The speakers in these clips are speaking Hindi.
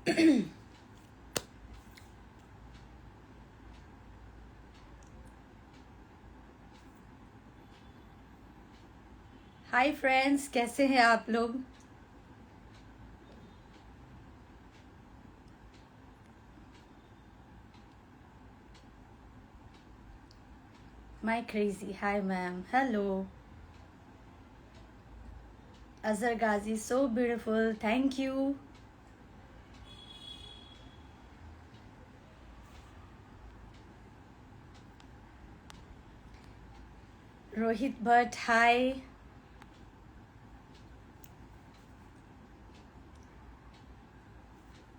हाय फ्रेंड्स, कैसे हैं आप लोग? My crazy, hi ma'am, hello. Azhar Ghazi, so beautiful, thank you. Rohit Bhatt, hi.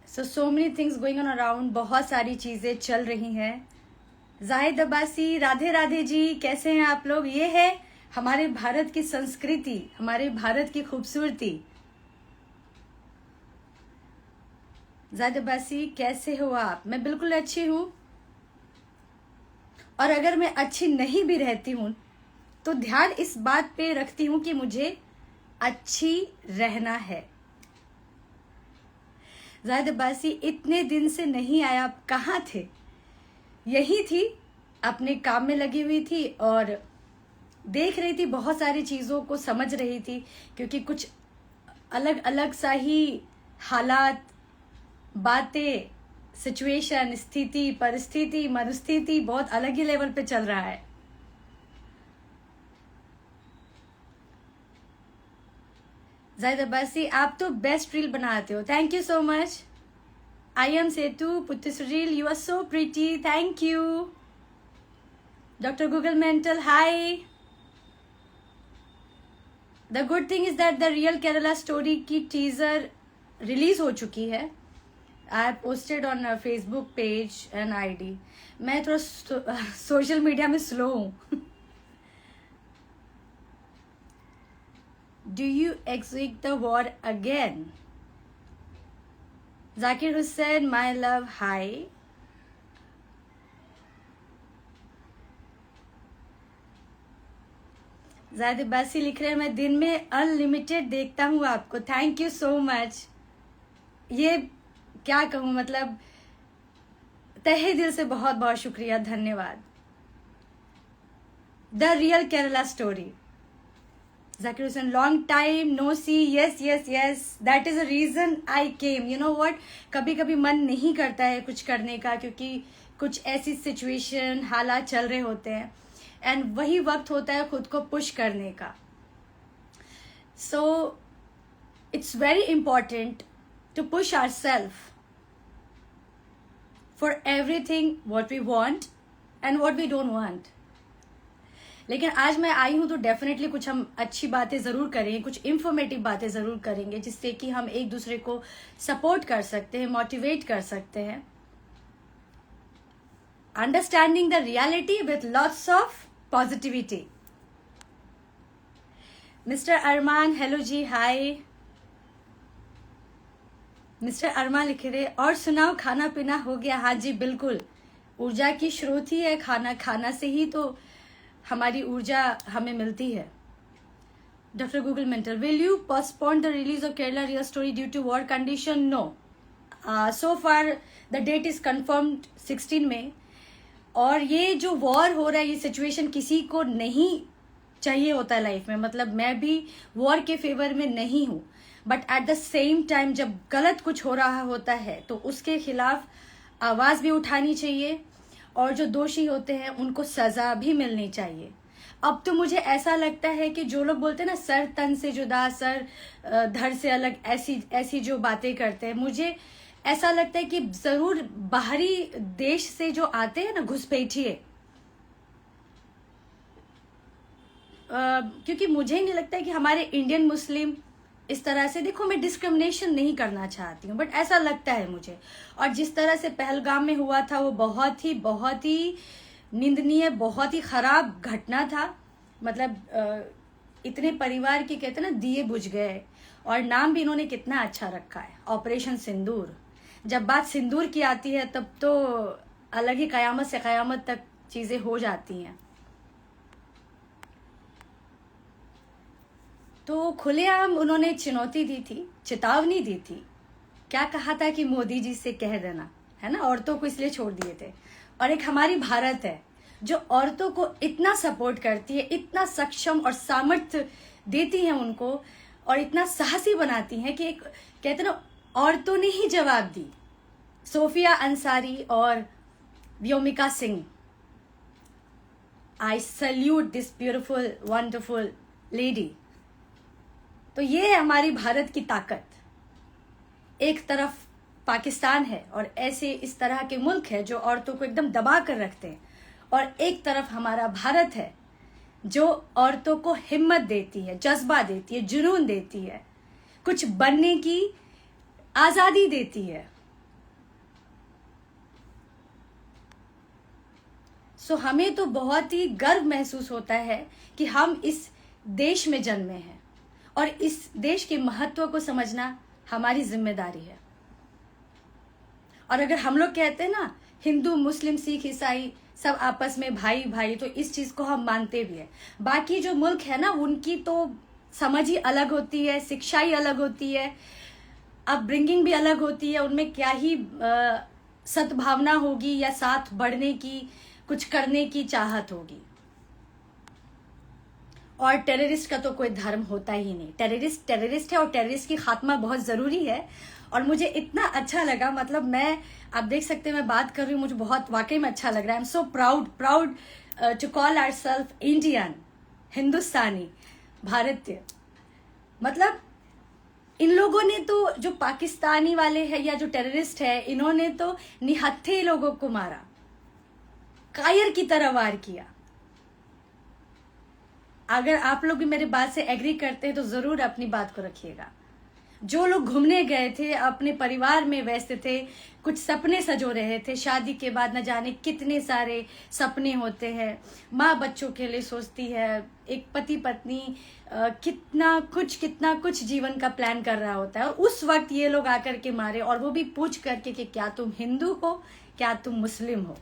So many things going on around, बहुत सारी चीजें चल रही हैं। जाहिद अब्बासी, राधे राधे जी, कैसे हैं आप लोग? ये है हमारे भारत की संस्कृति, हमारे भारत की खूबसूरती। जाहिद अब्बासी, कैसे हो आप? मैं बिल्कुल अच्छी हूँ, और अगर मैं अच्छी नहीं भी रहती हूँ तो ध्यान इस बात पे रखती हूँ कि मुझे अच्छी रहना है। जाहिद अब्बासी, इतने दिन से नहीं आया, आप कहाँ थे? यही थी, अपने काम में लगी हुई थी और देख रही थी, बहुत सारी चीज़ों को समझ रही थी, क्योंकि कुछ अलग अलग सा ही हालात, बातें, सिचुएशन, स्थिति, परिस्थिति, मनस्थिति बहुत अलग ही लेवल पे चल रहा है। जाहिद अब्बासी, आप तो बेस्ट रील बनाते हो, thank you so much. I am सेतु पुत्तिस reel, you are so pretty, thank you. Doctor Google mental, hi. The good thing is that the real Kerala story की टीजर रिलीज हो चुकी है। I posted on Facebook page and ID. मैं थोड़ा सोशल मीडिया में स्लो हूँ। Do you exit the war again? Zakir Hussain, my love, hi. Zaid Abbasi लिख रहे हैं, मैं दिन में अनलिमिटेड देखता हूँ आपको, थैंक यू सो मच। ये क्या कहूँ, मतलब तहे दिल से बहुत बहुत शुक्रिया, धन्यवाद। The real Kerala story. Zakir Hussain, long time no see, yes yes yes, that is a reason I came. You know what, कभी कभी मन नहीं करता है कुछ करने का, क्योंकि कुछ ऐसी सिचुएशन, हालात चल रहे होते हैं, एंड वही वक्त होता है खुद को पुश करने का। सो it's very important to push ourselves for everything what we want and what we don't want. लेकिन आज मैं आई हूं तो डेफिनेटली कुछ हम अच्छी बातें जरूर करेंगे, कुछ इंफॉर्मेटिव बातें जरूर करेंगे, जिससे कि हम एक दूसरे को सपोर्ट कर सकते हैं, मोटिवेट कर सकते हैं। Understanding the reality with lots of positivity. Mister Arman, hello ji, hi. Mister Arman लिख रहे, और सुनाओ, खाना पीना हो गया? हाँ जी, बिल्कुल। ऊर्जा की स्रोत ही है खाना, खाना से ही तो हमारी ऊर्जा हमें मिलती है। Doctor Google mental, will you postpone the release of Kerala real story due to war condition? No, so far the date is confirmed 16 में। और ये जो वॉर हो रहा है, ये सिचुएशन किसी को नहीं चाहिए होता है लाइफ में, मतलब मैं भी वॉर के फेवर में नहीं हूँ, but at the same time जब गलत कुछ हो रहा होता है तो उसके खिलाफ आवाज भी उठानी चाहिए, और जो दोषी होते हैं उनको सजा भी मिलनी चाहिए। अब तो मुझे ऐसा लगता है कि जो लोग बोलते हैं ना, सर तन से जुदा, सर धड़ से अलग, ऐसी ऐसी जो बातें करते हैं, मुझे ऐसा लगता है कि जरूर बाहरी देश से जो आते हैं ना घुसपैठिए, क्योंकि मुझे नहीं लगता है कि हमारे इंडियन मुस्लिम इस तरह से, देखो मैं डिस्क्रिमिनेशन नहीं करना चाहती हूँ, बट ऐसा लगता है मुझे। और जिस तरह से पहलगाम में हुआ था, वो बहुत ही निंदनीय, बहुत ही खराब घटना था। मतलब इतने परिवार के, कहते ना, दिए बुझ गए, और नाम भी इन्होंने कितना अच्छा रखा है, ऑपरेशन सिंदूर। जब बात सिंदूर की आती है तब तो अलग ही कयामत से कयामत तक चीजें हो जाती हैं। तो खुलेआम उन्होंने चुनौती दी थी, चेतावनी दी थी क्या कहा था कि मोदी जी से कह देना, है ना, औरतों को इसलिए छोड़ दिए थे। और एक हमारी भारत है जो औरतों को इतना सपोर्ट करती है, इतना सक्षम और सामर्थ्य देती है उनको, और इतना साहसी बनाती है कि एक कहते ना, औरतों ने ही जवाब दी। सोफिया अंसारी और Vyomika Singh, I salute this beautiful wonderful lady. तो ये है हमारी भारत की ताकत। एक तरफ पाकिस्तान है और ऐसे इस तरह के मुल्क है जो औरतों को एकदम दबा कर रखते हैं, और एक तरफ हमारा भारत है जो औरतों को हिम्मत देती है, जज्बा देती है, जुनून देती है, कुछ बनने की आजादी देती है। सो हमें तो बहुत ही गर्व महसूस होता है कि हम इस देश में जन्मे हैं, और इस देश के महत्व को समझना हमारी जिम्मेदारी है। और अगर हम लोग कहते हैं ना, हिंदू मुस्लिम सिख ईसाई सब आपस में भाई भाई, तो इस चीज को हम मानते भी है। बाकी जो मुल्क है ना, उनकी तो समझ ही अलग होती है, शिक्षा ही अलग होती है, अपब्रिंगिंग भी अलग होती है, उनमें क्या ही सद्भावना होगी या साथ बढ़ने की, कुछ करने की चाहत होगी। और टेररिस्ट का तो कोई धर्म होता ही नहीं। टेररिस्ट टेररिस्ट है, और टेररिस्ट की खात्मा बहुत जरूरी है। और मुझे इतना अच्छा लगा, मतलब मैं, आप देख सकते हैं मैं बात कर रही हूँ, मुझे बहुत वाकई में अच्छा लग रहा है। I am so proud to call ourself Indian, Hindustani, भारतीय। मतलब इन लोगों ने तो, जो पाकिस्तानी वाले हैं या जो टेररिस्ट है, इन्होंने तो निहत्थे लोगों को मारा, कायर की तरह वार किया। अगर आप लोग भी मेरी बात से एग्री करते हैं तो जरूर अपनी बात को रखिएगा। जो लोग घूमने गए थे, अपने परिवार में व्यस्त थे, कुछ सपने सजो रहे थे, शादी के बाद न जाने कितने सारे सपने होते हैं, माँ बच्चों के लिए सोचती है, एक पति पत्नी कितना कुछ जीवन का प्लान कर रहा होता है, और उस वक्त ये लोग आकर के मारे, और वो भी पूछ करके कि क्या तुम हिंदू हो, क्या तुम मुस्लिम हो।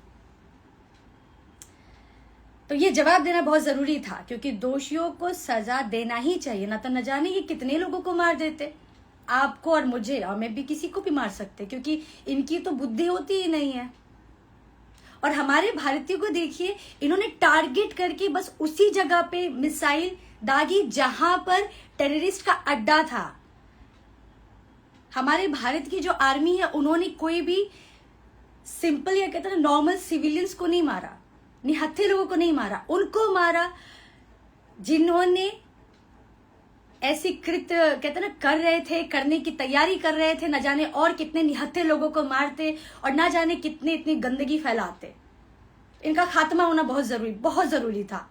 तो ये जवाब देना बहुत जरूरी था, क्योंकि दोषियों को सजा देना ही चाहिए, ना तो न जाने ये कितने लोगों को मार देते, आपको और मुझे, और मैं भी किसी को भी मार सकते, क्योंकि इनकी तो बुद्धि होती ही नहीं है। और हमारे भारतीयों को देखिए, इन्होंने टारगेट करके बस उसी जगह पे मिसाइल दागी जहां पर टेररिस्ट का अड्डा था। हमारे भारत की जो आर्मी है, उन्होंने कोई भी सिंपल या कहते हैं नॉर्मल सिविलियंस को नहीं मारा, निहत्थे लोगों को नहीं मारा, उनको मारा जिन्होंने ऐसी कृत्य कहते ना कर रहे थे, करने की तैयारी कर रहे थे, न जाने और कितने निहत्थे लोगों को मारते, और न जाने कितने इतनी गंदगी फैलाते। इनका खात्मा होना बहुत जरूरी था।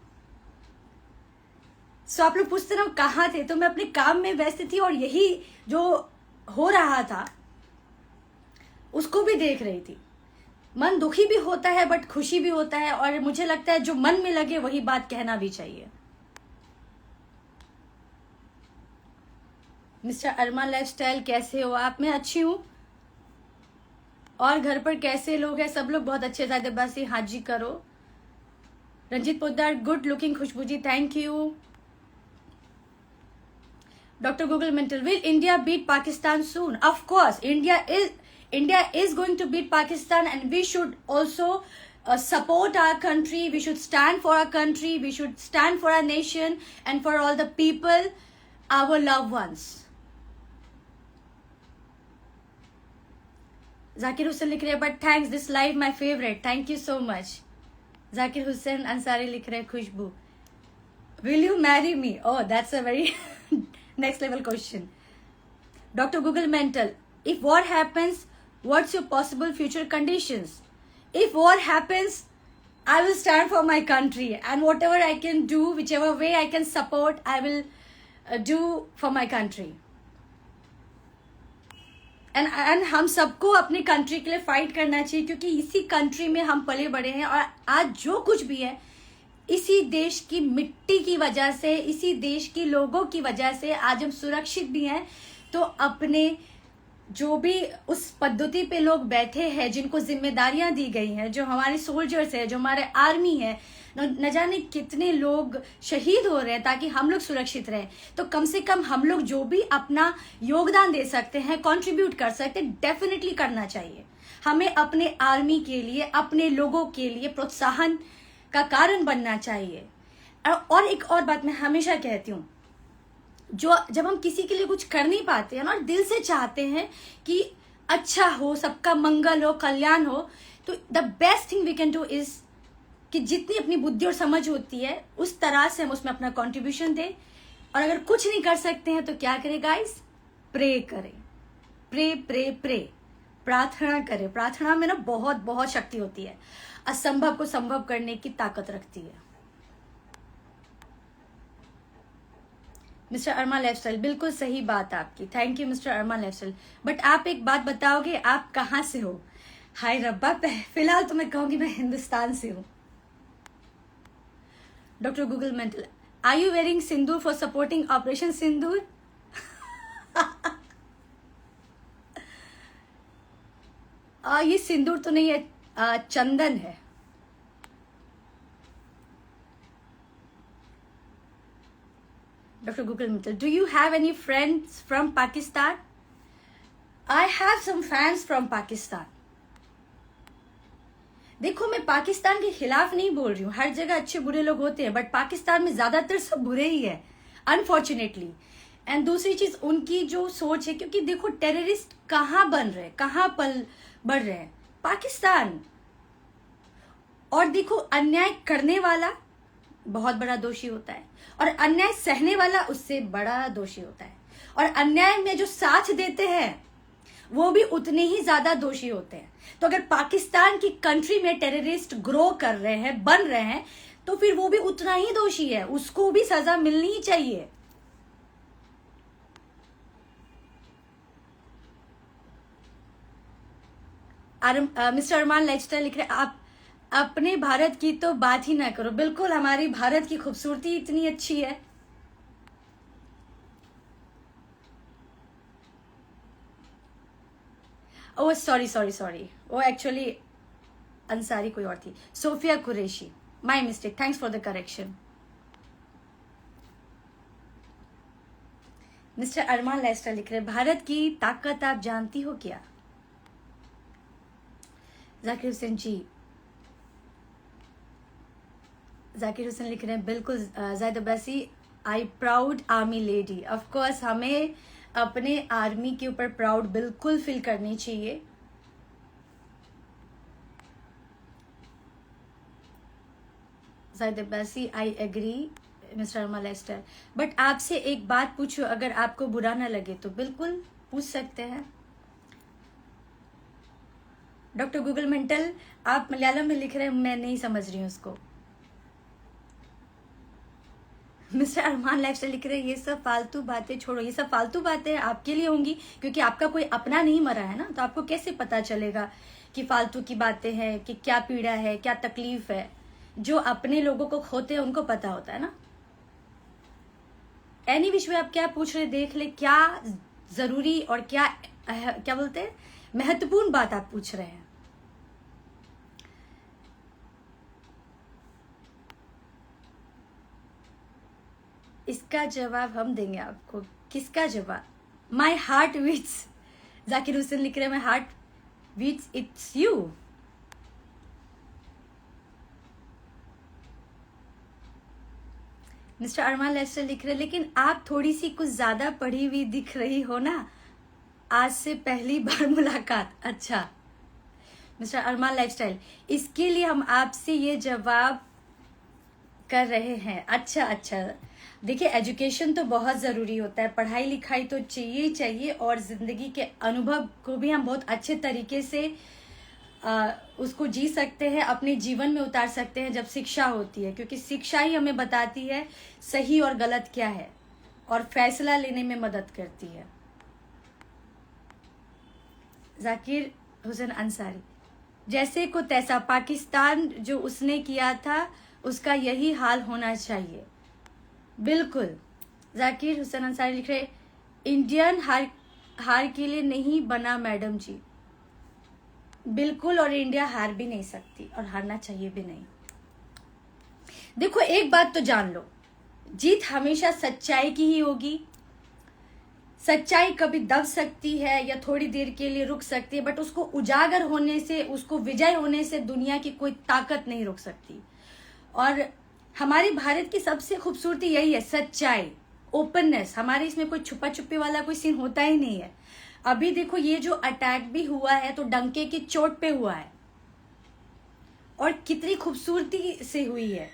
सो आप लोग पूछते ना कहाँ थे, तो मैं अपने काम में व्यस्त थी, और यही जो हो रहा था उसको भी देख रही थी। मन दुखी भी होता है, बट खुशी भी होता है, और मुझे लगता है जो मन में लगे वही बात कहना भी चाहिए। मिस्टर अरमान लाइफस्टाइल, कैसे हो आप? मैं अच्छी हूँ। और घर पर कैसे लोग हैं? सब लोग बहुत अच्छे थे। बस हाँ जी करो। Ranjeet Poddar, good looking Khushboo ji, thank you. Doctor Google mental, will India beat Pakistan soon? Of course, India is going to beat Pakistan, and we should also support our country. We should stand for our country. We should stand for our nation and for all the people, our loved ones. Zakir Hussain लिख रहे हैं, but thanks, this live my favorite. Thank you so much. Zakir Hussain Ansari लिख रहे हैं, खुशबू, will you marry me? Oh, that's a very next level question. Dr. Google Mental, if war happens, what's your possible future conditions? If war happens, I will stand for my country, and whatever I can do, whichever way I can support, I will do for my country. And हम सबको अपनी कंट्री के लिए फाइट करना चाहिए, क्योंकि इसी कंट्री में हम पले बड़े हैं, और आज जो कुछ भी है इसी देश की मिट्टी की वजह से, इसी देश के लोगों की वजह से आज हम सुरक्षित भी हैं। तो अपने जो भी उस पद्धति पे लोग बैठे हैं, जिनको जिम्मेदारियां दी गई हैं, जो हमारे सोल्जर्स हैं, जो हमारे आर्मी है, न जाने कितने लोग शहीद हो रहे हैं ताकि हम लोग सुरक्षित रहें। तो कम से कम हम लोग जो भी अपना योगदान दे सकते हैं, कंट्रीब्यूट कर सकते हैं, डेफिनेटली करना चाहिए। हमें अपने आर्मी के लिए, अपने लोगों के लिए प्रोत्साहन का कारण बनना चाहिए। और एक और बात मैं हमेशा कहती हूँ, जब हम किसी के लिए कुछ कर नहीं पाते हैं ना, और दिल से चाहते हैं कि अच्छा हो, सबका मंगल हो, कल्याण हो, तो the best thing we can do is कि जितनी अपनी बुद्धि और समझ होती है उस तरह से हम उसमें अपना कंट्रीब्यूशन दें। और अगर कुछ नहीं कर सकते हैं तो क्या करें गाइस? प्रे करें। प्रे प्रे प्रे, प्रार्थना करें। प्रार्थना में ना बहुत बहुत शक्ति होती है, असंभव को संभव करने की ताकत रखती है। मिस्टर अरमा लाइफस्टाइल, बिल्कुल सही बात आपकी। Thank you mister Arma lifestyle. But आप एक बात बताओगे, आप कहाँ से हो? हाय रब्बा, फिलहाल तो मैं कहूंगी मैं हिंदुस्तान से हूं। Doctor Google mental, are you wearing sindoor for supporting operation Sindoor? ये सिंदूर तो नहीं है, चंदन है। Dr. Google Mittal, do you have any friends from Pakistan? I have some fans from Pakistan. देखो, मैं पाकिस्तान के खिलाफ नहीं बोल रही हूँ, हर जगह अच्छे बुरे लोग होते हैं, बट पाकिस्तान में ज्यादातर सब बुरे ही है, अनफॉर्चुनेटली। एंड दूसरी चीज उनकी जो सोच है, क्योंकि देखो टेररिस्ट कहाँ बन रहे हैं, कहाँ पल बढ़ रहे हैं? पाकिस्तान। और देखो, अन्याय करने वाला बहुत बड़ा दोषी होता है, और अन्याय सहने वाला उससे बड़ा दोषी होता है, और अन्याय में जो साथ देते हैं वो भी उतने ही ज्यादा दोषी होते हैं। तो अगर पाकिस्तान की कंट्री में टेररिस्ट ग्रो कर रहे हैं, बन रहे हैं, तो फिर वो भी उतना ही दोषी है, उसको भी सजा मिलनी ही चाहिए। मिस्टर अरमान लाइफस्टाइल लिख रहे, आप अपने भारत की तो बात ही ना करो। बिल्कुल, हमारी भारत की खूबसूरती इतनी अच्छी है। ओह सॉरी सॉरी सॉरी, वो एक्चुअली अंसारी कोई और थी, Sofia Qureshi, my mistake, thanks for the correction. Mister Arman lifestyle लिख रहे, भारत की ताकत आप जानती हो क्या? जाकिर हुसैन जी, जाकिर हुसैन लिख रहे हैं, बिल्कुल जायद Abbasi, I proud army lady. Of course हमें अपने आर्मी के ऊपर प्राउड बिल्कुल फील करनी चाहिए। Zaid Abbasi, I agree mister Arma lifestyle. But आपसे एक बात पूछूं, अगर आपको बुरा ना लगे तो बिल्कुल पूछ सकते हैं। डॉक्टर गूगल मेंटल, आप मलयालम में लिख रहे हैं, मैं नहीं समझ रही हूँ उसको। मिस्टर अरमान लाइफस्टाइल लिख रहे हैं, ये सब फालतू बातें छोड़ो। ये सब फालतू बातें आपके लिए होंगी क्योंकि आपका कोई अपना नहीं मरा है ना, तो आपको कैसे पता चलेगा कि फालतू की बातें हैं, कि क्या पीड़ा है, क्या तकलीफ है। जो अपने लोगों को खोते हैं उनको पता होता है ना। एनी विच में आप क्या पूछ रहे, देख ले क्या जरूरी और क्या बोलते हैं, महत्वपूर्ण बात आप पूछ रहे हैं। इसका जवाब हम देंगे आपको। किसका जवाब? My heart beats, Zakir Hussain लिख रहे हैं, my heart beats it's you. Mister Arman lifestyle लिख रहे हैं, लेकिन आप थोड़ी सी कुछ ज्यादा पढ़ी हुई दिख रही हो ना, आज से पहली बार मुलाकात। अच्छा मिस्टर अरमान लाइफस्टाइल, इसके लिए हम आपसे ये जवाब कर रहे हैं। अच्छा अच्छा, देखिए एजुकेशन तो बहुत ज़रूरी होता है, पढ़ाई लिखाई तो चाहिए ही चाहिए, और ज़िंदगी के अनुभव को भी हम बहुत अच्छे तरीके से उसको जी सकते हैं, अपने जीवन में उतार सकते हैं जब शिक्षा होती है, क्योंकि शिक्षा ही हमें बताती है सही और गलत क्या है और फैसला लेने में मदद करती है। जाकिर हुसैन अंसारी, जैसे को तैसा, पाकिस्तान जो उसने किया था उसका यही हाल होना चाहिए। बिल्कुल। जाकिर हुसैन अंसारी लिख रहे, इंडियन हार के लिए नहीं बना मैडम जी, बिल्कुल। और इंडिया हार भी नहीं सकती और हारना चाहिए भी नहीं। देखो एक बात तो जान लो, जीत हमेशा सच्चाई की ही होगी। सच्चाई कभी दब सकती है या थोड़ी देर के लिए रुक सकती है, बट उसको उजागर होने से, उसको विजय होने से दुनिया की कोई ताकत नहीं रोक सकती। और हमारे भारत की सबसे खूबसूरती यही है, सच्चाई, ओपननेस। हमारे इसमें कोई छुपा छुपी वाला कोई सीन होता ही नहीं है। अभी देखो ये जो अटैक भी हुआ है तो डंके की चोट पे हुआ है और कितनी खूबसूरती से हुई है।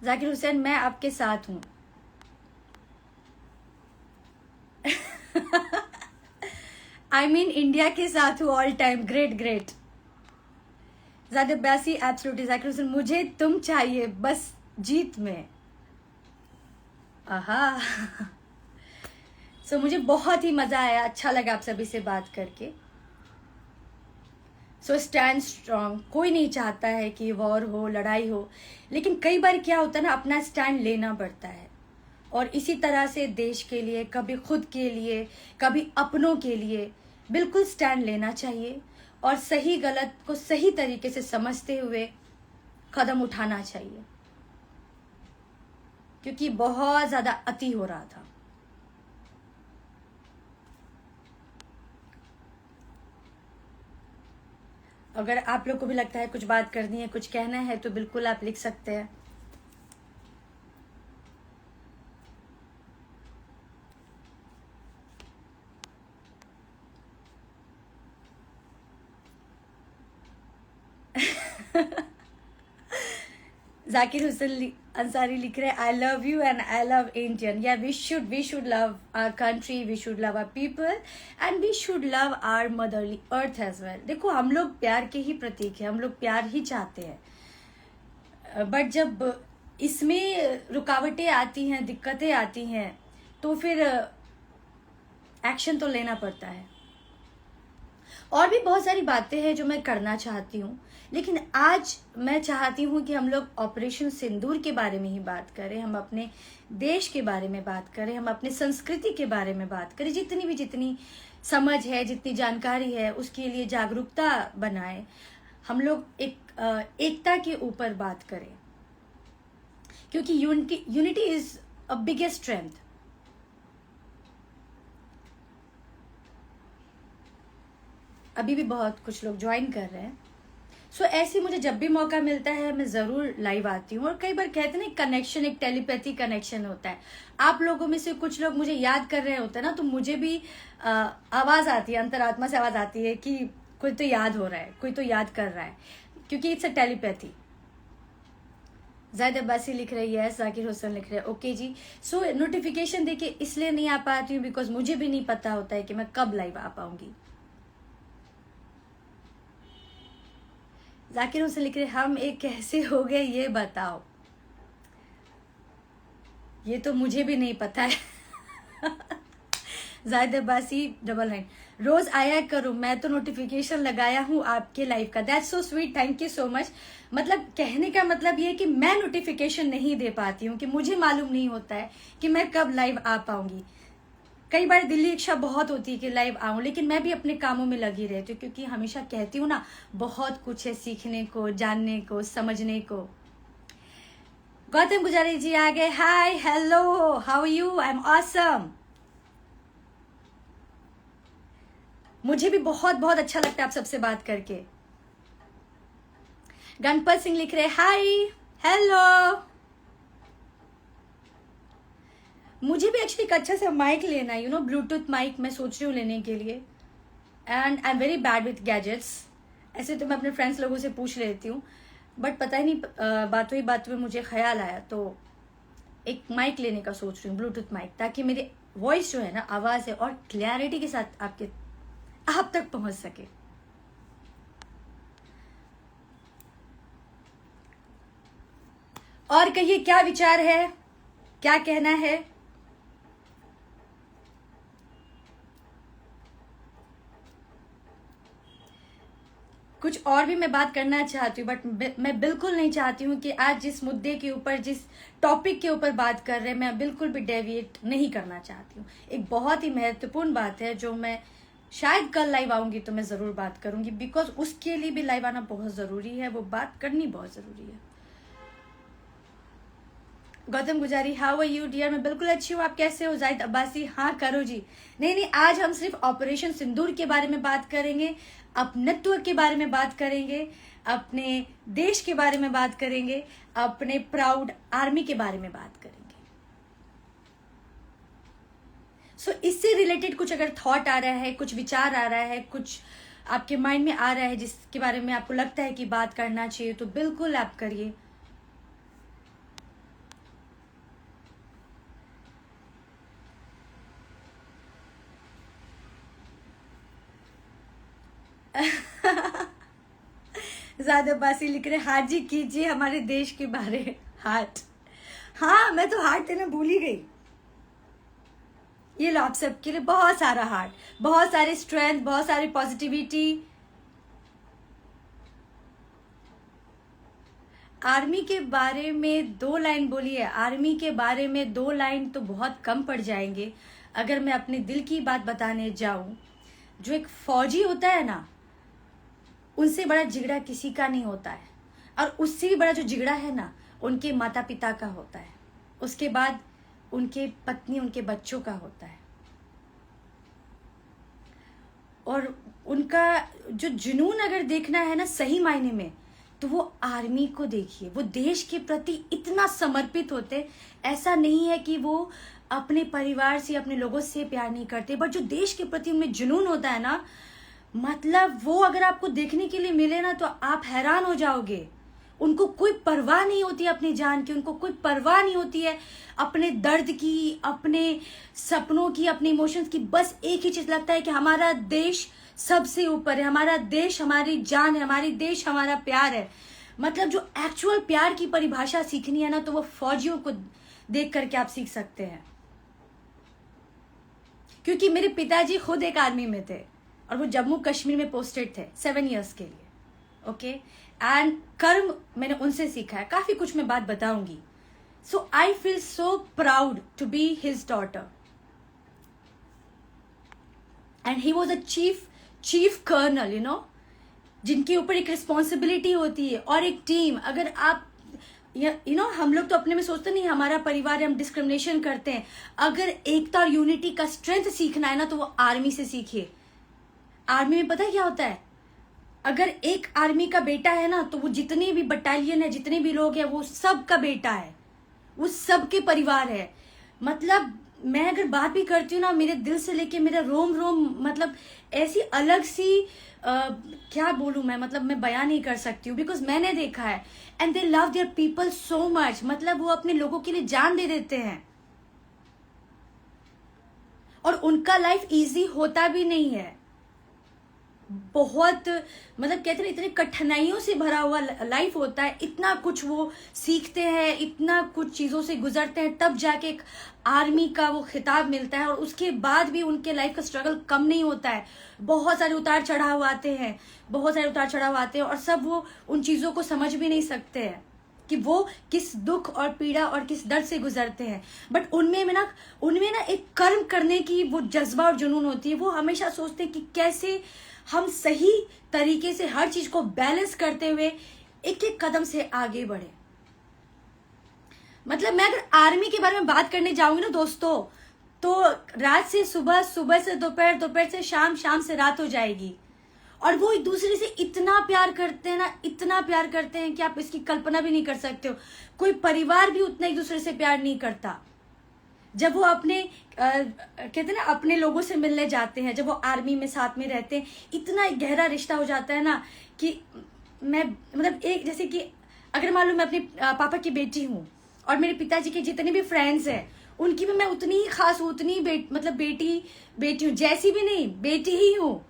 जाकिर हुसैन मैं आपके साथ हूं। आई मीन इंडिया के साथ हूँ ऑल टाइम। Great great. ज़्यादा ब्यासी एब्सोल्युटली। जाकिर हुसैन मुझे तुम चाहिए बस जीत में। आहा। सो मुझे बहुत ही मजा आया, अच्छा लगा आप सभी से बात करके। So stand strong. कोई नहीं चाहता है कि वॉर हो, लड़ाई हो, लेकिन कई बार क्या होता है ना, अपना स्टैंड लेना पड़ता है। और इसी तरह से देश के लिए, कभी खुद के लिए, कभी अपनों के लिए बिल्कुल स्टैंड लेना चाहिए और सही गलत को सही तरीके से समझते हुए कदम उठाना चाहिए, क्योंकि बहुत ज्यादा अति हो रहा था। अगर आप लोग को भी लगता है कुछ बात करनी है, कुछ कहना है, तो बिल्कुल आप लिख सकते हैं। जाकिर हुसैन अंसारी लिख रहे हैं, I love you and I love Indian. Yeah we should love our country, we should love our people and we should love our motherly earth as well. देखो हम लोग प्यार के ही प्रतीक हैं, हम लोग प्यार ही चाहते हैं, बट जब इसमें रुकावटें आती हैं, दिक्कतें आती हैं, तो फिर एक्शन तो लेना पड़ता है। और भी बहुत सारी बातें हैं जो मैं करना चाहती हूँ, लेकिन आज मैं चाहती हूँ कि हम लोग ऑपरेशन सिंदूर के बारे में ही बात करें, हम अपने देश के बारे में बात करें, हम अपने संस्कृति के बारे में बात करें। जितनी समझ है, जितनी जानकारी है, उसके लिए जागरूकता बनाए। हम लोग एकता के ऊपर बात करें, क्योंकि unity is a biggest strength. अभी भी बहुत कुछ लोग ज्वाइन कर रहे हैं। सो ऐसे मुझे जब भी मौका मिलता है मैं जरूर लाइव आती हूँ। और कई बार कहते हैं ना, कनेक्शन एक टेलीपैथी कनेक्शन होता है। आप लोगों में से कुछ लोग मुझे याद कर रहे होते हैं ना, तो मुझे भी आवाज आती है, अंतरात्मा से आवाज आती है कि कोई तो याद हो रहा है, कोई तो याद कर रहा है, क्योंकि इट्स अ टेलीपैथी। जायद अब्बासी लिख रही है, जाकिर हुसैन लिख रहे हैं, ओके जी। सो नोटिफिकेशन देखिए इसलिए नहीं आ पाती हूँ बिकॉज मुझे भी नहीं पता होता है कि मैं कब लाइव आ पाऊंगी। जाकिर हुसैन लिख रहे, हम एक कैसे हो गए ये बताओ। ये तो मुझे भी नहीं पता है। जायद अब्बासी डबल 9, रोज आया करो, मैं तो नोटिफिकेशन लगाया हूँ आपके लाइव का। That's so sweet, thank you so much. मतलब कहने का मतलब ये कि मैं नोटिफिकेशन नहीं दे पाती हूँ, कि मुझे मालूम नहीं होता है कि मैं कब लाइव आ पाऊंगी। कई बार दिल्ली इच्छा बहुत होती है कि लाइव आऊं, लेकिन मैं भी अपने कामों में लगी रहती हूँ, क्योंकि हमेशा कहती हूँ ना, बहुत कुछ है सीखने को, जानने को, समझने को। गौतम गुजारी जी आ गए। Hi, hello, how are you? I am awesome. मुझे भी बहुत बहुत अच्छा लगता है आप सबसे बात करके। गणपत सिंह लिख रहे, हाय, हेलो। मुझे भी एक्चुअली एक अच्छा सा माइक लेना है, ब्लूटूथ माइक मैं सोच रही हूँ लेने के लिए। And I am very bad with gadgets. ऐसे तो मैं अपने फ्रेंड्स लोगों से पूछ लेती हूँ, बट पता ही नहीं, बात में मुझे ख्याल आया तो एक माइक लेने का सोच रही हूँ, ब्लूटूथ माइक, ताकि मेरी वॉइस जो है ना, आवाज है, और क्लैरिटी के साथ आप तक पहुंच सके। और कहिए, क्या विचार है, क्या कहना है? कुछ और भी मैं बात करना चाहती हूँ, बट मैं बिल्कुल नहीं चाहती हूँ कि आज जिस मुद्दे के ऊपर, जिस टॉपिक के ऊपर बात कर रहे हैं, मैं बिल्कुल भी डेविएट नहीं करना चाहती हूँ। एक बहुत ही महत्वपूर्ण बात है जो मैं शायद कल लाइव आऊंगी तो मैं ज़रूर बात करूंगी, बिकॉज उसके लिए भी लाइव आना बहुत ज़रूरी है, वो बात करनी बहुत ज़रूरी है। गौतम गुजारी, हाउ आर यू डियर? मैं बिल्कुल अच्छी हूँ, आप कैसे हो? जाहिद अब्बासी, हाँ करो जी। नहीं, आज हम सिर्फ ऑपरेशन सिंदूर के बारे में बात करेंगे, अपनत्व के बारे में बात करेंगे, अपने देश के बारे में बात करेंगे, अपने प्राउड आर्मी के बारे में बात करेंगे। सो इससे रिलेटेड कुछ अगर थॉट आ रहा है, कुछ विचार आ रहा है, कुछ आपके माइंड में आ रहा है जिसके बारे में आपको लगता है कि बात करना चाहिए, तो बिल्कुल आप करिए। ज्यादा बासी लिख रहे, हाथ जी कीजिए हमारे देश के बारे। हार्ट, हाँ मैं तो हार्ट देना भूल ही गई। ये लो आप सबके लिए बहुत सारा हार्ट, बहुत सारी स्ट्रेंथ, बहुत सारी पॉजिटिविटी। आर्मी के बारे में 2 लाइन बोलिए। आर्मी के बारे में 2 लाइन तो बहुत कम पड़ जाएंगे। अगर मैं अपने दिल की बात बताने जाऊं, जो एक फौजी होता है ना, उनसे बड़ा जिगड़ा किसी का नहीं होता है, और उससे भी बड़ा जो जिगड़ा है ना, उनके माता पिता का होता है, उसके बाद उनके पत्नी, उनके बच्चों का होता है। और उनका जो जुनून अगर देखना है ना सही मायने में, तो वो आर्मी को देखिए। वो देश के प्रति इतना समर्पित होते। ऐसा नहीं है कि वो अपने परिवार से, अपने लोगों से प्यार नहीं करते, बट जो देश के प्रति उनमें जुनून होता है ना, मतलब वो अगर आपको देखने के लिए मिले ना तो आप हैरान हो जाओगे। उनको कोई परवाह नहीं होती अपनी जान की, उनको कोई परवाह नहीं होती है अपने दर्द की, अपने सपनों की, अपने इमोशंस की। बस एक ही चीज लगता है कि हमारा देश सबसे ऊपर है, हमारा देश हमारी जान है, हमारी देश हमारा प्यार है। मतलब जो एक्चुअल प्यार की परिभाषा सीखनी है ना, तो वो फौजियों को देख करके आप सीख सकते हैं। क्योंकि मेरे पिताजी खुद एक आर्मी में थे और वो जम्मू कश्मीर में पोस्टेड थे 7 इयर्स के लिए। ओके, एंड कर्म मैंने उनसे सीखा है। काफी कुछ मैं बात बताऊंगी। So I feel so proud to be his daughter, and he was a chief colonel, you know, जिनके ऊपर एक रिस्पॉन्सिबिलिटी होती है और एक टीम। अगर आप यू नो, हम लोग तो अपने में सोचते नहीं हमारा परिवार है, हम डिस्क्रिमिनेशन करते हैं। अगर एकता और यूनिटी का स्ट्रेंथ सीखना है ना, तो वो आर्मी से सीखिए। आर्मी में पता है क्या होता है? अगर एक आर्मी का बेटा है ना, तो वो जितने भी बटालियन है, जितने भी लोग हैं, वो सब का बेटा है, वो सबके परिवार है। मतलब मैं अगर बात भी करती हूँ ना, मेरे दिल से लेके मेरा रोम रोम, मतलब ऐसी अलग सी क्या बोलूं मैं, मतलब मैं बयान नहीं कर सकती हूँ, बिकॉज मैंने देखा है। And they love their people so much, मतलब वो अपने लोगों के लिए जान दे देते हैं। और उनका लाइफ इजी होता भी नहीं है, बहुत, मतलब कहते हैं इतने कठिनाइयों से भरा हुआ लाइफ होता है। इतना कुछ वो सीखते हैं, इतना कुछ चीजों से गुजरते हैं, तब जाके एक आर्मी का वो खिताब मिलता है। और उसके बाद भी उनके लाइफ का स्ट्रगल कम नहीं होता है। बहुत सारे उतार चढ़ाव आते हैं, बहुत सारे उतार चढ़ाव आते हैं, और सब वो उन चीजों को समझ भी नहीं सकते हैं कि वो किस दुख और पीड़ा और किस दर्द से गुजरते हैं। बट उनमें ना एक कर्म करने की वो जज्बा और जुनून होती है। वो हमेशा सोचते हैं कि कैसे हम सही तरीके से हर चीज को बैलेंस करते हुए एक एक कदम से आगे बढ़े। मतलब मैं अगर आर्मी के बारे में बात करने जाऊंगी ना दोस्तों, तो रात से सुबह, सुबह से दोपहर, दोपहर से शाम, शाम से रात हो जाएगी। और वो एक दूसरे से इतना प्यार करते हैं ना, इतना प्यार करते हैं कि आप इसकी कल्पना भी नहीं कर सकते हो। कोई परिवार भी उतना एक दूसरे से प्यार नहीं करता। जब वो अपने कहते हैं ना, अपने लोगों से मिलने जाते हैं, जब वो आर्मी में साथ में रहते हैं, इतना एक गहरा रिश्ता हो जाता है ना कि मैं, मतलब एक, जैसे कि अगर मान लो मैं अपने पापा की बेटी हूँ और मेरे पिताजी के जितने भी फ्रेंड्स हैं, उनकी भी मैं उतनी ही खास हूँ, उतनी मतलब बेटी हूँ, जैसी भी नहीं, बेटी ही हूँ।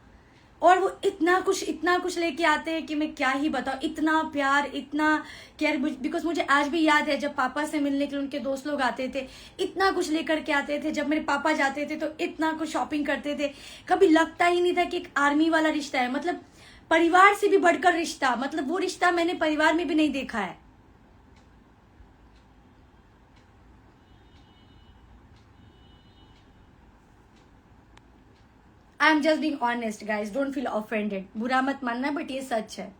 और वो इतना कुछ लेके आते हैं कि मैं क्या ही बताऊं। इतना प्यार, इतना केयर, बिकॉज मुझे आज भी याद है जब पापा से मिलने के लिए उनके दोस्त लोग आते थे, इतना कुछ लेकर के आते थे। जब मेरे पापा जाते थे तो इतना कुछ शॉपिंग करते थे। कभी लगता ही नहीं था कि एक आर्मी वाला रिश्ता है। मतलब परिवार से भी बढ़कर रिश्ता, मतलब वो रिश्ता मैंने परिवार में भी नहीं देखा है। I am just being honest guys, don't feel offended, बुरा मत मानना, बट ये सच है।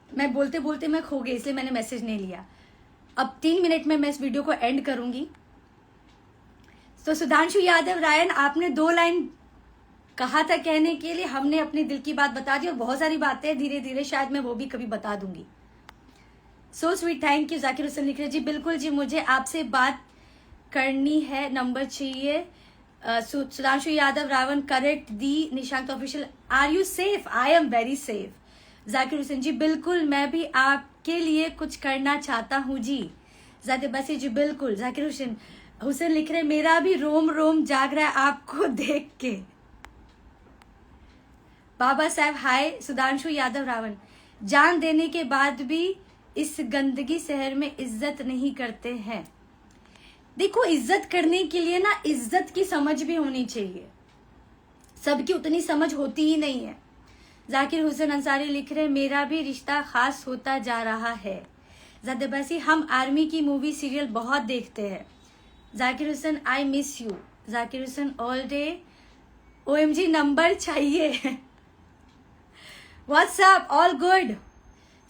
मैं बोलते बोलते मैं खो गई, इसलिए मैंने मैसेज नहीं लिया। अब 3 मिनट में मैं इस वीडियो को एंड करूंगी। तो सुधांशु यादव रायन, आपने 2 लाइन कहा था कहने के लिए, हमने अपने दिल की बात बता दी, और बहुत सारी बातें धीरे धीरे शायद मैं वो भी कभी बता दूंगी। So sweet, thank you. Zakir Hussain लिख रहे जी बिल्कुल जी, मुझे आपसे बात करनी है, नंबर चाहिए। Sudhanshu Yadav Ravan, correct the Nishant official, are you safe? I am very safe. Zakir Hussain ji बिल्कुल, मैं भी आपके लिए कुछ करना चाहता हूँ जी। जाते बसी जी बिल्कुल। जाकिर हुसैन लिख रहे मेरा भी रोम रोम जाग रहा है आपको देख के। बाबा साहब हाय। सुधांशु यादव रावण, जान देने के बाद भी इस गंदगी शहर में इज्जत नहीं करते हैं। देखो, इज्जत करने के लिए ना इज्जत की समझ भी होनी चाहिए, सबकी उतनी समझ होती ही नहीं है। जाकिर हुसैन अंसारी लिख रहे मेरा भी रिश्ता खास होता जा रहा है। ज़ादबासी, हम आर्मी की मूवी सीरियल बहुत देखते हैं। Zakir Hussain, I miss you. Zakir Hussain, all day. OMG number चाहिए। WhatsApp, all good.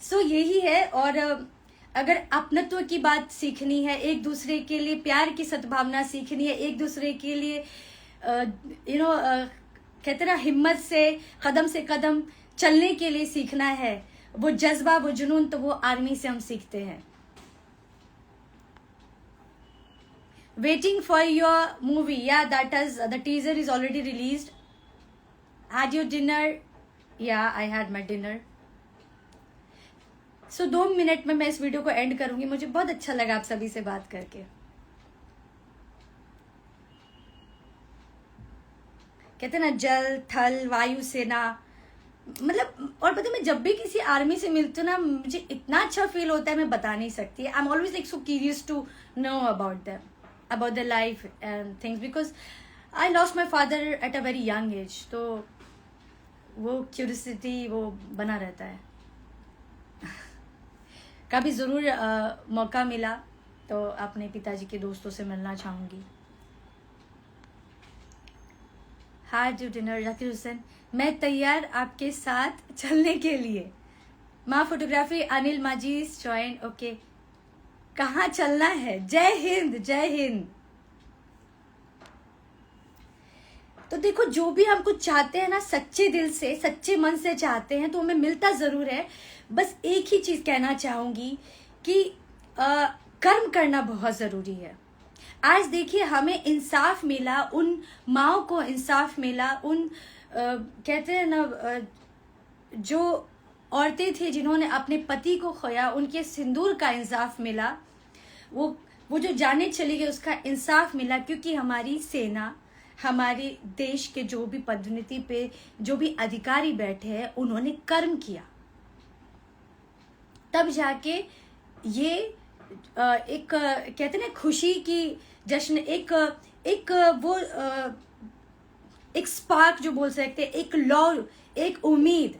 सो यही है। और अगर अपनत्व की बात सीखनी है, एक दूसरे के लिए प्यार की सद्भावना सीखनी है, एक दूसरे के लिए कहते ना हिम्मत से कदम चलने के लिए सीखना है, वो जज्बा, वो जुनून, तो वो आर्मी से हम सीखते हैं। Waiting for your movie, yeah that is the teaser is already released. Had your dinner? Yeah I had my dinner. So 2 minute में मैं इस वीडियो को एंड करूंगी। मुझे बहुत अच्छा लगा आप सभी से बात करके। कहते ना जल थल वायु सेना, मतलब, और पता मैं जब भी किसी आर्मी से मिलती हूँ ना, मुझे इतना अच्छा फील होता है, मैं बता नहीं सकती। I am always like so curious to know about them, about the life and things, because I lost my father at a very young age. तो वो क्यूरियसिटी वो बना रहता है। कभी ज़रूर मौका मिला तो अपने पिताजी के दोस्तों से मिलना चाहूँगी। हाय जो डिनर। जाकिर हुसैन, मैं तैयार आपके साथ चलने के लिए। माँ फोटोग्राफी, अनिल माजीज ज्वाइन। ओके, कहाँ चलना है? जय हिंद, जय हिंद। तो देखो, जो भी हम कुछ चाहते हैं ना, सच्चे दिल से, सच्चे मन से चाहते हैं, तो हमें मिलता जरूर है। बस एक ही चीज कहना चाहूंगी कि कर्म करना बहुत जरूरी है। आज देखिए, हमें इंसाफ मिला, उन माओ को इंसाफ मिला, उन कहते हैं ना जो औरतें थी जिन्होंने अपने पति को खोया, उनके सिंदूर का इंसाफ मिला। वो जो जाने चली गई, उसका इंसाफ मिला, क्योंकि हमारी सेना, हमारे देश के जो भी पदोन्नति पे जो भी अधिकारी बैठे हैं, उन्होंने कर्म किया। तब जाके ये एक कहते ना खुशी की जश्न, एक स्पार्क जो बोल सकते, एक लौ, एक उम्मीद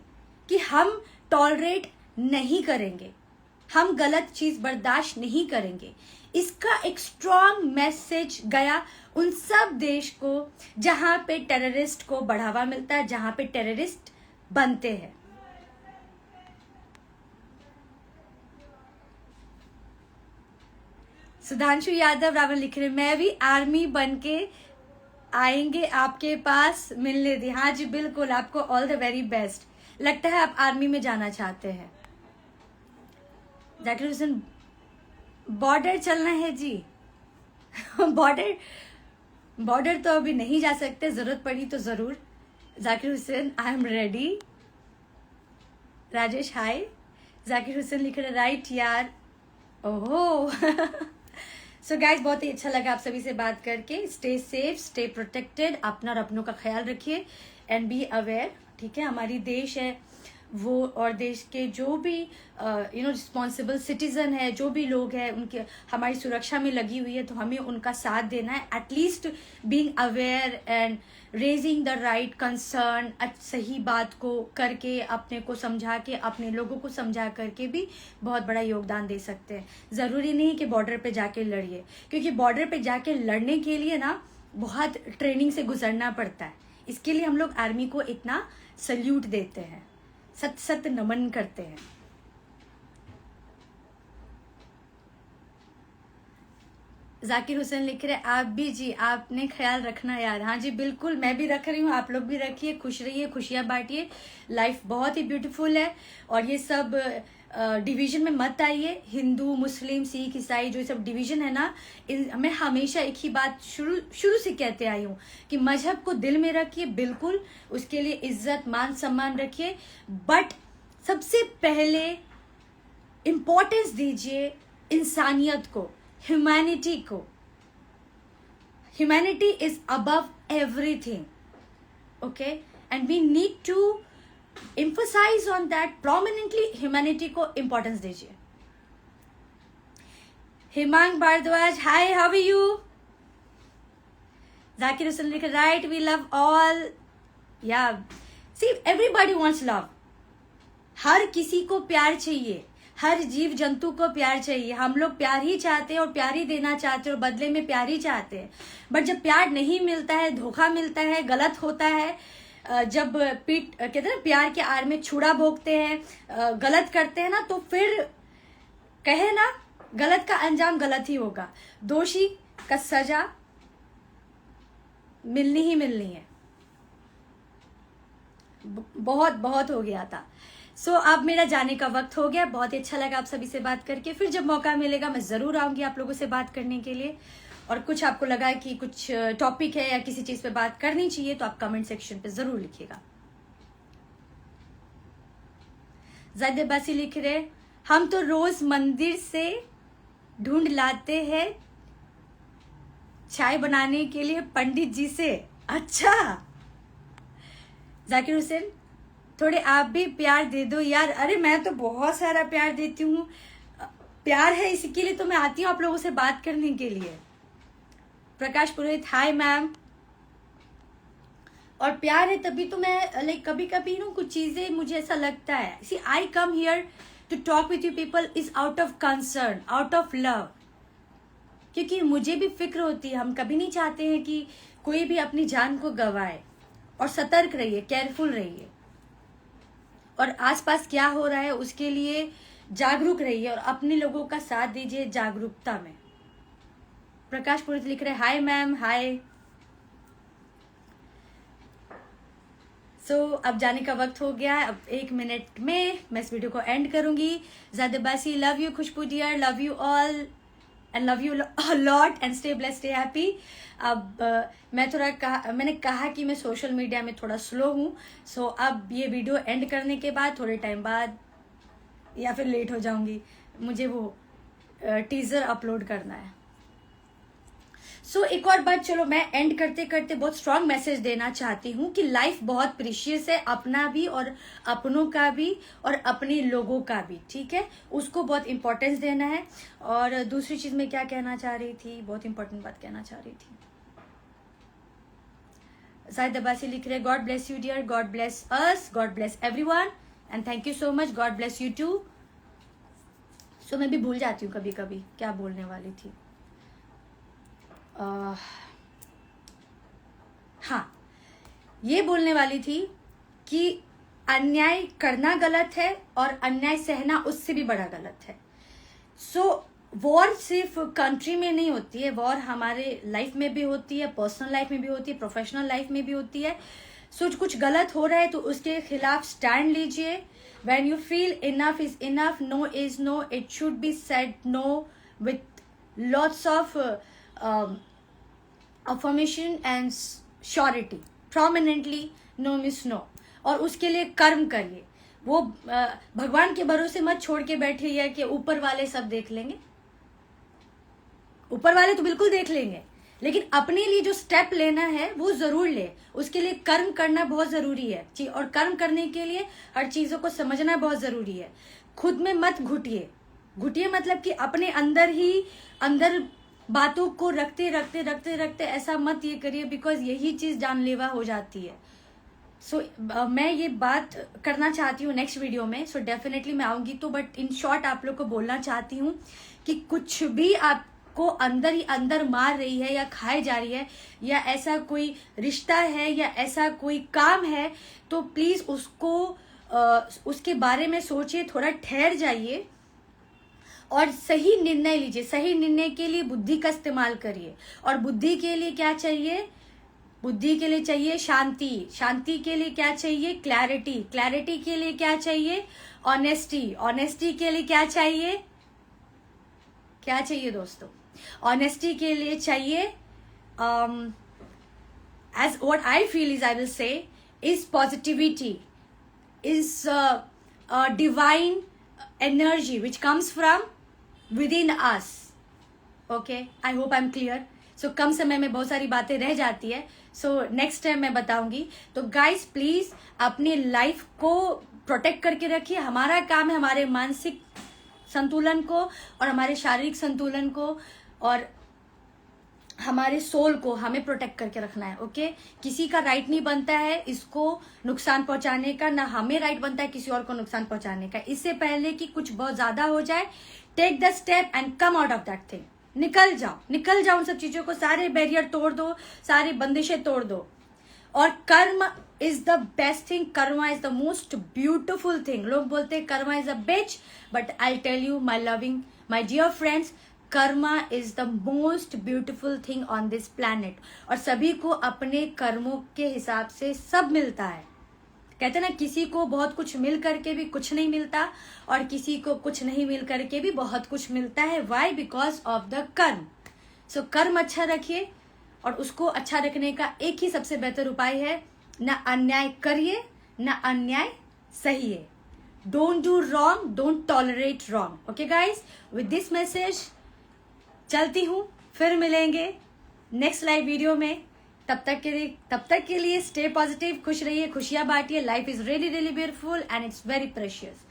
कि हम टॉलरेट नहीं करेंगे, हम गलत चीज बर्दाश्त नहीं करेंगे। इसका एक स्ट्रॉन्ग मैसेज गया उन सब देश को जहां पे टेररिस्ट को बढ़ावा मिलता है, जहां पे टेररिस्ट बनते हैं। सुधांशु यादव रावण लिख रहे, मैं भी आर्मी बन के आएंगे आपके पास मिलने दी। हाँ जी बिल्कुल, आपको ऑल द वेरी बेस्ट। लगता है आप आर्मी में जाना चाहते हैं। जाकिर हुसैन, बॉर्डर चलना है जी। बॉर्डर तो अभी नहीं जा सकते, जरूरत पड़ी तो जरूर। Zakir Hussain, I am ready. Rajesh hi. Zakir Hussain लिख रहे, राइट यार। ओहो। सो गाइज, बहुत ही अच्छा लगा आप सभी से बात करके। स्टे सेफ, स्टे प्रोटेक्टेड, अपना और अपनों का ख्याल रखिए एंड बी अवेयर। ठीक है, हमारी देश है वो और देश के जो भी रिस्पॉन्सिबल सिटीजन है, जो भी लोग हैं, उनके हमारी सुरक्षा में लगी हुई है, तो हमें उनका साथ देना है। At least being aware and raising the right concern, सही बात को करके, अपने को समझा के, अपने लोगों को समझा करके भी बहुत बड़ा योगदान दे सकते हैं। ज़रूरी नहीं कि बॉर्डर पे जाके लड़िए, क्योंकि बॉर्डर पे जाके लड़ने के लिए ना बहुत ट्रेनिंग से गुजरना पड़ता है। इसके लिए हम लोग आर्मी को इतना सल्यूट देते हैं, सत सत नमन करते हैं। जाकिर हुसैन लिख रहे आप भी जी, आपने ख्याल रखना यार। हाँ जी बिल्कुल, मैं भी रख रही हूँ, आप लोग भी रखिए, खुश रहिए, खुशियाँ बांटिए। लाइफ बहुत ही ब्यूटीफुल है और ये सब डिवीजन में मत आइए। हिंदू, मुस्लिम, सिख, ईसाई जो सब डिवीजन है ना, मैं हमेशा एक ही बात शुरू से कहते आई हूँ कि मजहब को दिल में रखिए, बिल्कुल उसके लिए इज्जत मान सम्मान रखिए, बट सबसे पहले इम्पोर्टेंस दीजिए इंसानियत को, ह्यूमैनिटी को। Humanity is above everything, okay, and we need to emphasize on that prominently। Humanity को इंपॉर्टेंस दीजिए। Himang Bhardwaj, hi, how are you? Zakir Hussain लिख right, we love all, yeah see everybody wants love. हर किसी को प्यार चाहिए, हर जीव जंतु को प्यार चाहिए। हम लोग प्यार ही चाहते हैं और प्यार ही देना चाहते हैं और बदले में प्यार ही चाहते हैं। बट जब प्यार नहीं मिलता है, धोखा मिलता है, गलत होता है, जब पीठ कहते हैं ना, प्यार के आड़ में छुरा भोंकते हैं, गलत करते हैं ना, तो फिर कहे ना, गलत का अंजाम गलत ही होगा। दोषी का सजा मिलनी ही मिलनी है। बहुत बहुत हो गया था। सो अब मेरा जाने का वक्त हो गया। बहुत ही अच्छा लगा आप सभी से बात करके। फिर जब मौका मिलेगा मैं जरूर आऊंगी आप लोगों से बात करने के लिए। और कुछ आपको लगा कि कुछ टॉपिक है या किसी चीज पे बात करनी चाहिए तो आप कमेंट सेक्शन पे जरूर लिखिएगा। जायद अब्बासी लिख रहे, हम तो रोज मंदिर से ढूंढ लाते हैं चाय बनाने के लिए पंडित जी से। अच्छा जाकिर हुसैन, थोड़े आप भी प्यार दे दो यार। अरे मैं तो बहुत सारा प्यार देती हूँ, प्यार है इसी लिए तो मैं आती हूँ आप लोगों से बात करने के लिए। प्रकाश पुरोहित, हाय मैम। और प्यार है तभी तो मैं लाइक कभी कभी ना कुछ चीजें मुझे ऐसा लगता है, see I come here to talk with you people is out of concern, out of love, क्योंकि मुझे भी फिक्र होती है। हम कभी नहीं चाहते हैं कि कोई भी अपनी जान को गंवाए। और सतर्क रहिए, केयरफुल रहिए, और आसपास क्या हो रहा है उसके लिए जागरूक रहिए और अपने लोगों का साथ दीजिए जागरूकता में। प्रकाश पुरोहित लिख रहे, हाय मैम, हाय। सो अब जाने का वक्त हो गया। अब 1 मिनट में मैं इस वीडियो को एंड करूंगी। Zayed Abbasi, love you. Khushboo dear, love you all and love you lot and stay blessed, stay happy. अब मैंने कहा कि मैं सोशल मीडिया में थोड़ा स्लो हूँ। सो अब ये वीडियो एंड करने के बाद थोड़े टाइम बाद या फिर लेट हो जाऊंगी, मुझे वो टीजर अपलोड करना है। सो एक और बात, चलो मैं एंड करते करते बहुत स्ट्रांग मैसेज देना चाहती हूँ कि लाइफ बहुत प्रीशियस है, अपना भी और अपनों का भी और अपने लोगों का भी, ठीक है, उसको बहुत इंपॉर्टेंस देना है। और दूसरी चीज मैं क्या कहना चाह रही थी, बहुत इंपॉर्टेंट बात कहना चाह रही थी। जायद अब्बासी लिख रहे, God bless you dear, God bless us, God bless everyone and thank you so much, God bless you too. So मैं भी भूल जाती हूँ कभी कभी क्या बोलने वाली थी। हाँ, ये बोलने वाली थी कि अन्याय करना गलत है और अन्याय सहना उससे भी बड़ा गलत है। सो वॉर सिर्फ कंट्री में नहीं होती है, वॉर हमारे लाइफ में भी होती है, पर्सनल लाइफ में भी होती है, प्रोफेशनल लाइफ में भी होती है। सो कुछ गलत हो रहा है तो उसके खिलाफ स्टैंड लीजिए। When you feel enough is enough, no is no, it should be said no with lots of affirmation and surety, prominently, no means no. और उसके लिए कर्म करिए। वो भगवान के भरोसे मत छोड़ के बैठिए कि ऊपर वाले सब देख लेंगे। ऊपर वाले तो बिल्कुल देख लेंगे, लेकिन अपने लिए जो स्टेप लेना है वो जरूर ले। उसके लिए कर्म करना बहुत जरूरी है और कर्म करने के लिए हर चीजों को समझना बहुत जरूरी है। खुद में मत घुटिए मतलब कि अपने अंदर बातों को रखते रखते ऐसा मत ये करिए, बिकॉज यही चीज जानलेवा हो जाती है। सो मैं ये बात करना चाहती हूँ नेक्स्ट वीडियो में। सो डेफिनेटली मैं आऊंगी तो, बट इन शॉर्ट आप लोग को बोलना चाहती हूँ कि कुछ भी आपको अंदर ही अंदर मार रही है या खाए जा रही है, या ऐसा कोई रिश्ता है या ऐसा कोई काम है, तो प्लीज उसके बारे में सोचिए, थोड़ा ठहर जाइए और सही निर्णय लीजिए। सही निर्णय के लिए बुद्धि का इस्तेमाल करिए, और बुद्धि के लिए क्या चाहिए? बुद्धि के लिए चाहिए शांति के लिए क्या चाहिए? क्लैरिटी के लिए क्या चाहिए? ऑनेस्टी के लिए क्या चाहिए दोस्तों? ऑनेस्टी के लिए चाहिए as what I feel is, I will say, is positivity, is a divine energy which comes from within us. Okay, I hope I'm clear. So कम समय में बहुत सारी बातें रह जाती है, सो नेक्स्ट टाइम मैं बताऊंगी। तो गाइस प्लीज अपनी लाइफ को प्रोटेक्ट करके रखिए। हमारा काम है हमारे मानसिक संतुलन को और हमारे शारीरिक संतुलन को और हमारे सोल को हमें प्रोटेक्ट करके रखना है। ओके, किसी का राइट नहीं बनता है इसको नुकसान पहुंचाने का, ना हमें राइट बनता है किसी और को नुकसान पहुंचाने का। इससे पहले कि कुछ बहुत ज्यादा हो जाए, take the step and come out of that thing. निकल जाओ उन सब चीजों को, सारे बैरियर तोड़ दो, सारी बंदिशें तोड़ दो। और karma is the best thing, karma is the most beautiful thing. लोग बोलते हैं karma is a bitch, but I tell you my dear friends, karma is the most beautiful thing on this planet. और सभी को अपने कर्मों के हिसाब से सब मिलता है। कहते ना, किसी को बहुत कुछ मिल करके भी कुछ नहीं मिलता, और किसी को कुछ नहीं मिल करके भी बहुत कुछ मिलता है। वाई? बिकॉज ऑफ द कर्म। सो कर्म अच्छा रखिए, और उसको अच्छा रखने का एक ही सबसे बेहतर उपाय है, ना अन्याय करिए ना अन्याय सहिए। Don't do wrong, don't tolerate wrong. Okay guys, with this message चलती हूँ, फिर मिलेंगे नेक्स्ट लाइव वीडियो में। तब तक के लिए स्टे पॉजिटिव, खुश रहिए, खुशियां बांटिए। Life is really really beautiful and it's very precious.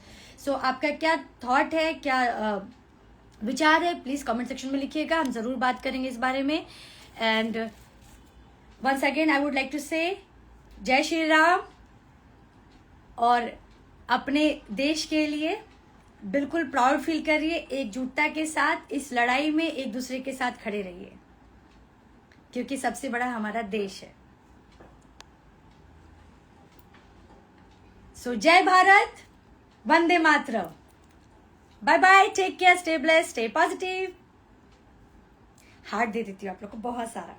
So आपका क्या थॉट है, क्या विचार है, प्लीज कमेंट सेक्शन में लिखिएगा, हम जरूर बात करेंगे इस बारे में। And once again I would like to say Jai Shri Ram, और अपने देश के लिए बिल्कुल प्राउड फील करिए। एकजुटता के साथ इस लड़ाई में एक दूसरे के साथ खड़े रहिए, क्योंकि सबसे बड़ा हमारा देश है। सो जय Bharat, Vande Mataram, bye bye, take care, stay blessed, stay positive. Heart दे देती हूँ आप लोग को बहुत सारा।